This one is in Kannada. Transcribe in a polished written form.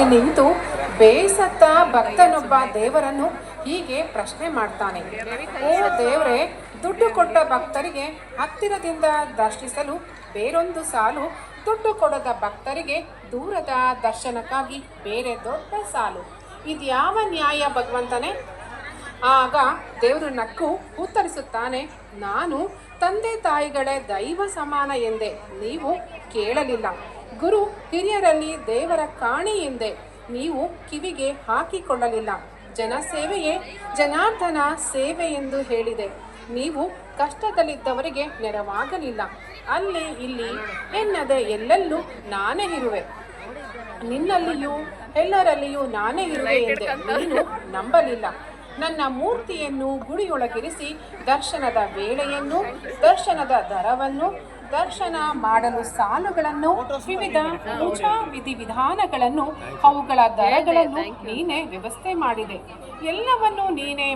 ಬಳಿ ನಿಂತು ಬೇಸತ್ತ ಭಕ್ತನೊಬ್ಬ ದೇವರನ್ನು ಹೀಗೆ ಪ್ರಶ್ನೆ ಮಾಡ್ತಾನೆ. ಓ ದೇವರೇ, ದುಡ್ಡು ಕೊಟ್ಟ ಭಕ್ತರಿಗೆ ಹತ್ತಿರದಿಂದ ದರ್ಶಿಸಲು ಬೇರೊಂದು ಸಾಲು, ದುಡ್ಡು ಕೊಡದ ಭಕ್ತರಿಗೆ ದೂರದ ದರ್ಶನಕ್ಕಾಗಿ ಬೇರೆ ದೊಡ್ಡ ಸಾಲು. ಇದ್ಯಾವ ನ್ಯಾಯ ಭಗವಂತನೇ? ಆಗ ದೇವರು ನಕ್ಕು ಉತ್ತರಿಸುತ್ತಾನೆ, ನಾನು ತಂದೆ ತಾಯಿಗಳೇ ದೈವ ಸಮಾನ ಎಂದೆ, ನೀವು ಕೇಳಲಿಲ್ಲ. ಗುರು ಹಿರಿಯರಲ್ಲಿ ದೇವರ ಕಾಣಿ ಎಂದೆ, ನೀವು ಕಿವಿಗೆ ಹಾಕಿಕೊಳ್ಳಲಿಲ್ಲ. ಜನಸೇವೆಯೇ ಜನಾರ್ದನ ಸೇವೆ ಎಂದು ಹೇಳಿದೆ, ನೀವು ಕಷ್ಟದಲ್ಲಿದ್ದವರಿಗೆ ನೆರವಾಗಲಿಲ್ಲ. ಅಲ್ಲಿ ಇಲ್ಲಿ ಎನ್ನದೆ ಎಲ್ಲೆಲ್ಲೂ ನಾನೇ ಇರುವೆ, ನಿನ್ನಲ್ಲಿಯೂ ಎಲ್ಲರಲ್ಲಿಯೂ ನಾನೇ ಇರುವೆ ಎಂದೆ, ನೀನು ನಂಬಲಿಲ್ಲ. ನನ್ನ ಮೂರ್ತಿಯನ್ನು ಗುಡಿಯೊಳಗಿರಿಸಿ ದರ್ಶನದ ವೇಳೆಯನ್ನು, ದರ್ಶನದ ದರವನ್ನು, ದರ್ಶನ ಮಾಡಲು ಸಾಲುಗಳನ್ನು, ವಿವಿಧ ಪೂಜಾ ವಿಧಿವಿಧಾನಗಳನ್ನು, ಅವುಗಳ ದರಗಳನ್ನು ನೀನೇ ವ್ಯವಸ್ಥೆ ಮಾಡಿದೆ. ಎಲ್ಲವನ್ನು ನೀನೇ